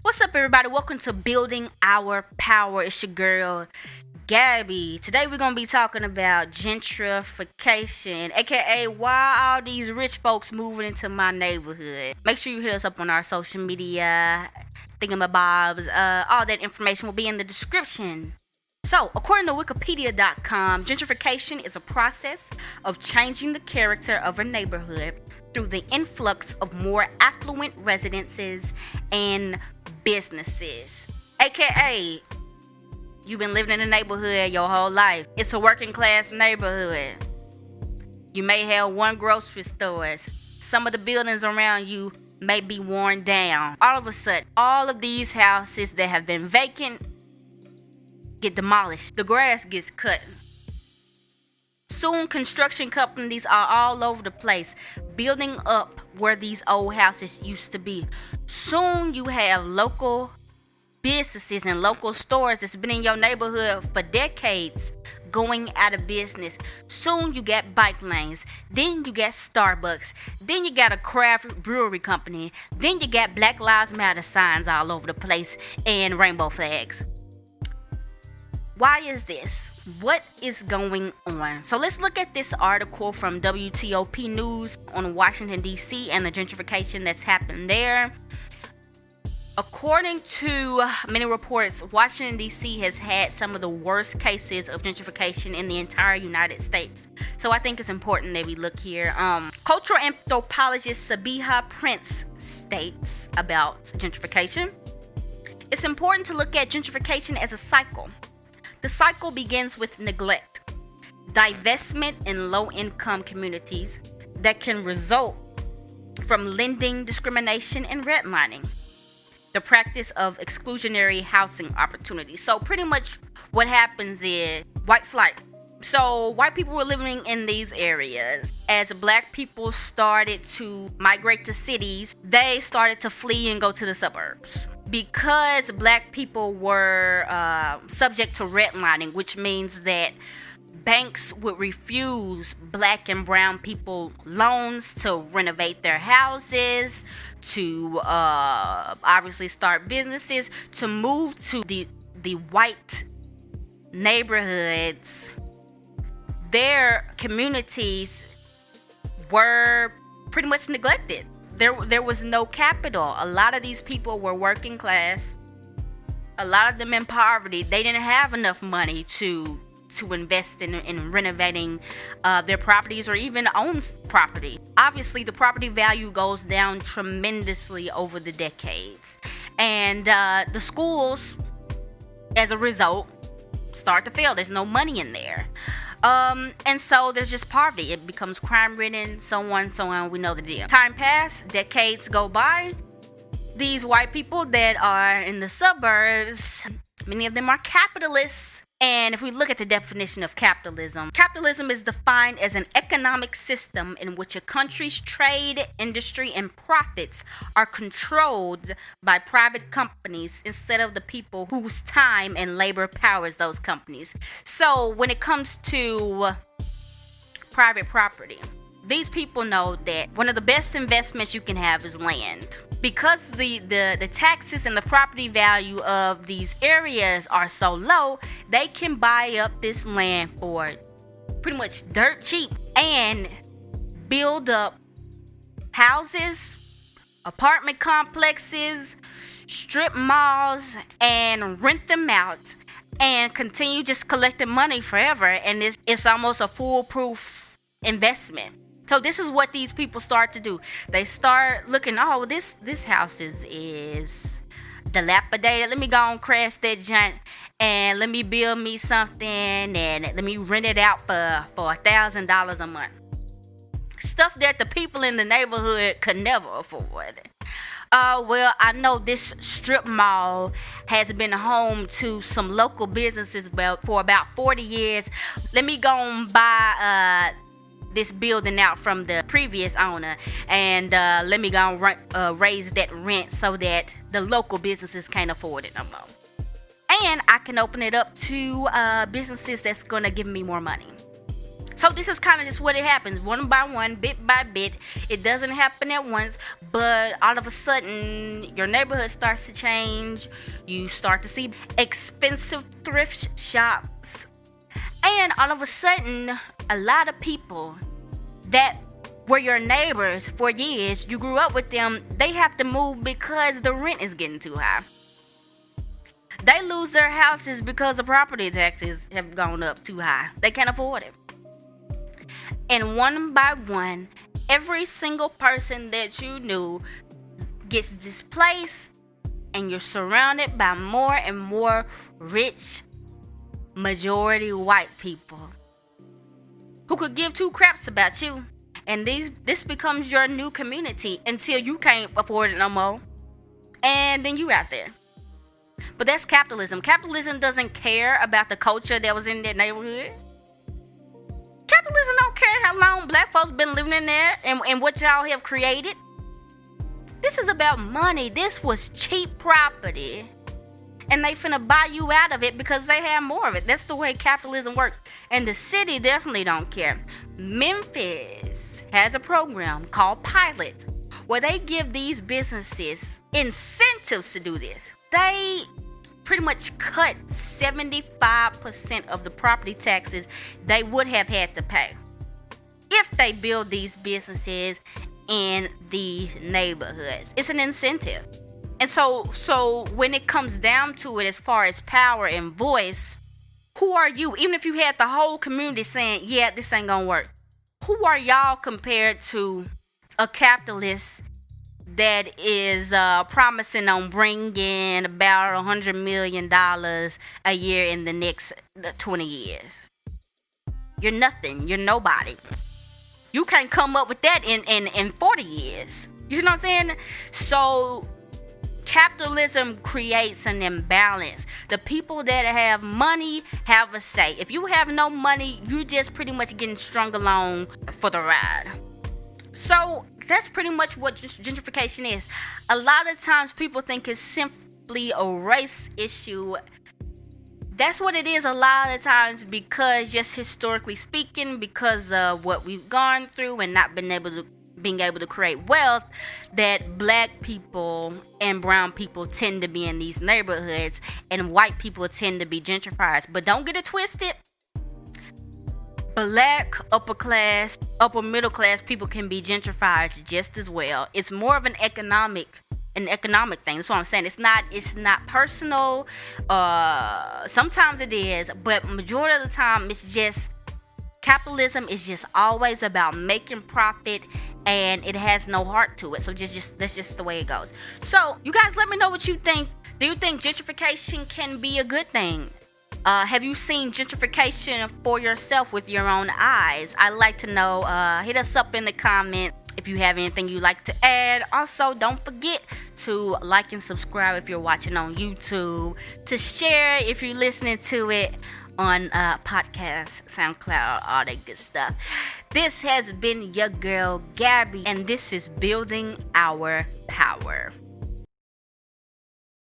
What's up, everybody? Welcome to Building Our Power. It's your girl, Gabby. Today, we're going to be talking about gentrification, aka why all these rich folks moving into my neighborhood. Make sure you hit us up on our social media, thingamabobs. All that information will be in the description. So, according to Wikipedia.com, gentrification is a process of changing the character of a neighborhood through the influx of more affluent residences and businesses. AKA, you've been living in a neighborhood your whole life. It's a working class neighborhood. You may have one grocery store. Some of the buildings around you may be worn down. All of a sudden, all of these houses that have been vacant get demolished. The grass gets cut. Soon, construction companies are all over the place, building up where these old houses used to be. Soon, you have local businesses and local stores that's been in your neighborhood for decades going out of business. Soon, you got bike lanes. Then you got Starbucks. Then you got a craft brewery company. Then you got Black Lives Matter signs all over the place and rainbow flags. Why is this? What is going on? So let's look at this article from WTOP News on Washington, D.C. and the gentrification that's happened there. According to many reports, Washington, D.C. has had some of the worst cases of gentrification in the entire United States. So I think it's important that we look here. Cultural anthropologist Sabiha Prince states about gentrification. It's important to look at gentrification as a cycle. The cycle begins with neglect, divestment in low-income communities that can result from lending discrimination and redlining, the practice of exclusionary housing opportunities. So pretty much what happens is white flight. So white people were living in these areas. As black people started to migrate to cities, they started to flee and go to the suburbs. Because black people were subject to redlining, which means that banks would refuse black and brown people loans to renovate their houses, to obviously start businesses, to move to the white neighborhoods. Their communities were pretty much neglected. There was no capital. A lot of these people were working class. A lot of them in poverty. They didn't have enough money to invest in renovating their properties or even own property. Obviously, the property value goes down tremendously over the decades. And the schools, as a result, start to fail. There's no money in there. And so there's just poverty. It becomes crime-ridden, so on. We know the deal. Time passed, decades go by. These white people that are in the suburbs, many of them are capitalists. And if we look at the definition of capitalism, capitalism is defined as an economic system in which a country's trade, industry, and profits are controlled by private companies instead of the people whose time and labor powers those companies. So when it comes to private property, these people know that one of the best investments you can have is land. Because the taxes and the property value of these areas are so low, they can buy up this land for pretty much dirt cheap and build up houses, apartment complexes, strip malls, and rent them out and continue just collecting money forever. And it's almost a foolproof investment. So this is what these people start to do. They start looking, this house is dilapidated. Let me go and crash that joint and let me build me something and let me rent it out for $1,000 a month. Stuff that the people in the neighborhood could never afford. Well, I know this strip mall has been home to some local businesses for about 40 years. Let me go and buy this building out from the previous owner and let me go and raise that rent so that the local businesses can't afford it no more. And I can open it up to businesses that's going to give me more money. So this is kind of just what it happens, one by one, bit by bit. It doesn't happen at once, but all of a sudden, your neighborhood starts to change. You start to see expensive thrift shops. And all of a sudden, a lot of people that were your neighbors for years, you grew up with them, they have to move because the rent is getting too high. They lose their houses because the property taxes have gone up too high. They can't afford it. And one by one, every single person that you knew gets displaced, and you're surrounded by more and more rich, majority white people who could give two craps about you. And this becomes your new community until you can't afford it no more. And then you out there. But that's capitalism. Capitalism doesn't care about the culture that was in that neighborhood. Capitalism don't care how long black folks been living in there and what y'all have created. This is about money. This was cheap property. And they finna buy you out of it because they have more of it. That's the way capitalism works. And the city definitely don't care. Memphis has a program called Pilot, where they give these businesses incentives to do this. They pretty much cut 75% of the property taxes they would have had to pay if they build these businesses in these neighborhoods. It's an incentive. And so when it comes down to it, as far as power and voice, who are you? Even if you had the whole community saying, yeah, this ain't gonna work, who are y'all compared to a capitalist that is promising on bringing about $100 million a year in the next 20 years? You're nothing. You're nobody. You can't come up with that in 40 years. You see what I'm saying? So capitalism creates an imbalance. The people that have money have a say. If you have no money, you just pretty much getting strung along for the ride. So that's pretty much what gentrification is. A lot of times people think it's simply a race issue. That's what it is a lot of times, because just historically speaking, because of what we've gone through and not being able to create wealth, that black people and brown people tend to be in these neighborhoods and white people tend to be gentrified. But don't get it twisted. Black, upper middle class people can be gentrified just as well. It's more of an economic thing. That's what I'm saying. It's not personal. Sometimes it is, but majority of the time it's just capitalism is just always about making profit, and it has no heart to it. So just that's just the way it goes. So you guys, let me know what you think. Do you think gentrification can be a good thing? Have you seen gentrification for yourself with your own eyes? I'd like to know. Hit us up in the comments if you have anything you'd like to add. Also, don't forget to like and subscribe if you're watching on YouTube, to share if you're listening to it on podcast, SoundCloud, all that good stuff. This has been your girl Gabby, and this is Building Our Power.